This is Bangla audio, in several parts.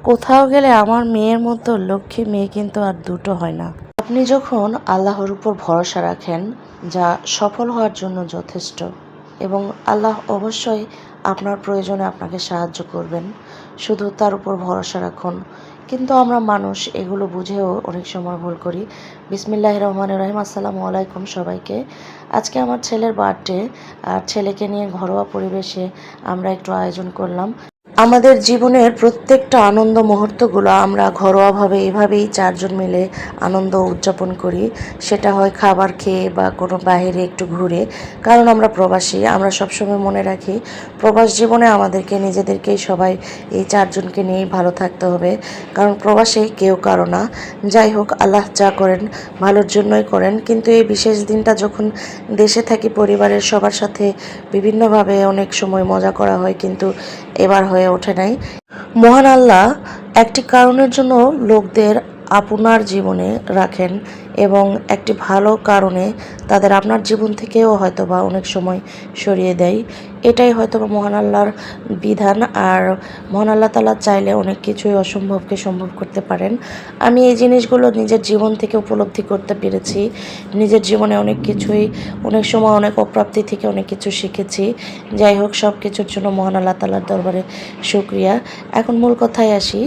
কোথাও গেলে আমার মেয়ের মতো লক্ষ্মী মেয়ে কিন্তু আর দুটো হয় না। আপনি যখন আল্লাহর উপর ভরসা রাখেন, যা সফল হওয়ার জন্য যথেষ্ট, এবং আল্লাহ অবশ্যই আপনার প্রয়োজনে আপনাকে সাহায্য করবেন, শুধু তার উপর ভরসা রাখুন। কিন্তু আমরা মানুষ এগুলো বুঝেও অনেক সময় ভুল করি। বিসমিল্লাহির রহমানির রহিম। আসসালামু আলাইকুম সবাইকে। আজকে আমার ছেলের বার্থডে, আর ছেলেকে নিয়ে ঘরোয়া পরিবেশে আমরা একটু আয়োজন করলাম। আমাদের জীবনের প্রত্যেকটা আনন্দ মুহূর্তগুলো আমরা ঘরোয়াভাবে এভাবেই চারজন মিলে আনন্দ উদযাপন করি। সেটা হয় খাবার খেয়ে বা কোনো বাইরে একটু ঘুরে। কারণ আমরা প্রবাসী, আমরা সবসময় মনে রাখি প্রবাস জীবনে আমাদেরকে নিজেদেরকেই সবাই এই চারজনকে নিয়েই ভালো থাকতে হবে। কারণ প্রবাসে কেউ কারো না। যাই হোক, আল্লাহ যা করেন ভালোর জন্যই করেন। কিন্তু এই বিশেষ দিনটা যখন দেশে থাকি, পরিবারের সবার সাথে বিভিন্নভাবে অনেক সময় মজা করা হয়, কিন্তু এবার হয়ে ওঠে নাই। মহান আল্লাহ একটি কারণের জন্য লোকদের আপনার জীবনে রাখেন, এবং একটি ভালো কারণে তাদের আপনার জীবন থেকেও হয়তোবা অনেক সময় সরিয়ে দেয়। এটাই হয়তোবা মহান আল্লাহর বিধান। আর মহান আল্লাহ তাআলা চাইলে অনেক কিছুই অসম্ভবকে সম্ভব করতে পারেন। আমি এই জিনিসগুলো নিজের জীবন থেকে উপলব্ধি করতে পেরেছি। নিজের জীবনে অনেক কিছুই, অনেক সময় অনেক অপ্রাপ্তি থেকে অনেক কিছু শিখেছি। যাই হোক, সব কিছুর জন্য মহান আল্লাহ তাআলার দরবারে শুকরিয়া। এখন মূল কথায় আসি।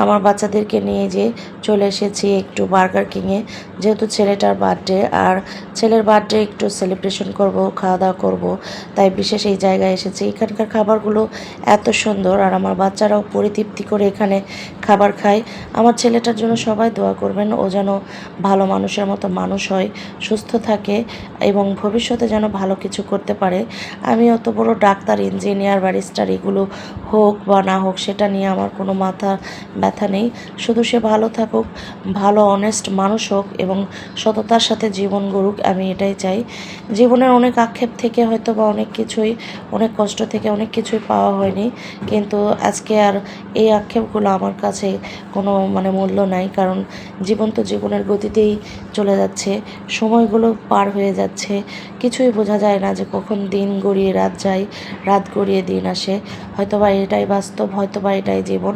আমার বাচ্চাদেরকে নিয়ে যে চলে এসেছি একটু বার্গার কিংয়ে, যেহেতু ছেলেটার বার্থডে, আর ছেলের বার্থডে একটু সেলিব্রেশন করব, খাওয়া দাওয়া করব, তাই বিশেষ এই জায়গায় এসেছি। এখানকার খাবারগুলো এত সুন্দর, আর আমার বাচ্চারাও পরিতৃপ্তি করে এখানে খাবার খায়। আমার ছেলেটার জন্য সবাই দোয়া করবেন, ও যেন ভালো মানুষের মতো মানুষ হয়, সুস্থ থাকে, এবং ভবিষ্যতে যেন ভালো কিছু করতে পারে। আমি অত বড় ডাক্তার, ইঞ্জিনিয়ার, ব্যারিস্টার এগুলো হোক বা না হোক সেটা নিয়ে আমার কোনো মাথা ব্যথা নেই। শুধু সে ভালো থাকুক, ভালো অনেস্ট মানুষ হোক, এবং সততার সাথে জীবন গড়ুক, আমি এটাই চাই। জীবনের অনেক আক্ষেপ থেকে হয়তো বা অনেক কিছুই, অনেক কষ্ট থেকে অনেক কিছুই পাওয়া হয়নি, কিন্তু আজকে আর এই আক্ষেপগুলো আমার কাছে কোনো মূল্য নাই। কারণ জীবন তো জীবনের গতিতেই চলে যাচ্ছে, সময়গুলো পার হয়ে যাচ্ছে, কিছুই বোঝা যায় না যে কখন দিন গড়িয়ে রাত যায়, রাত গড়িয়ে দিন আসে। হয়তোবা এটাই বাস্তব, হয়তোবা এটাই জীবন।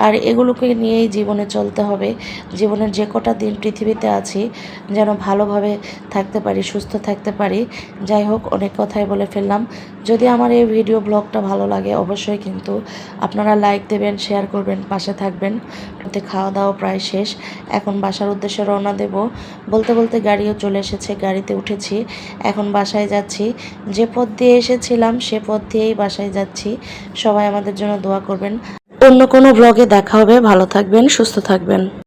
আর এগুলোকে নিয়েই জীবনে চলতে হবে। জীবনের যে কটা দিন পৃথিবীতে আছি যেন ভালোভাবে থাকতে পারি, সুস্থ থাকতে পারি। যাই হোক, অনেক কথাই বলে ফেললাম। যদি আমার এই ভিডিও ব্লগটা ভালো লাগে, অবশ্যই কিন্তু আপনারা লাইক দেবেন, শেয়ার করবেন, পাশে থাকবেন। খাওয়া দাওয়া প্রায় শেষ, এখন বাসার উদ্দেশ্যে রওনা দেব। বলতে বলতে গাড়িও চলে এসেছে, গাড়িতে উঠেছি, এখন বাসায় যাচ্ছি। যে পথ দিয়ে এসেছিলাম সে পথ দিয়েই বাসায় যাচ্ছি। সবাই আমাদের জন্য দোয়া করবেন। অন্য কোনো ব্লগে দেখা হবে। ভালো থাকবেন, সুস্থ থাকবেন।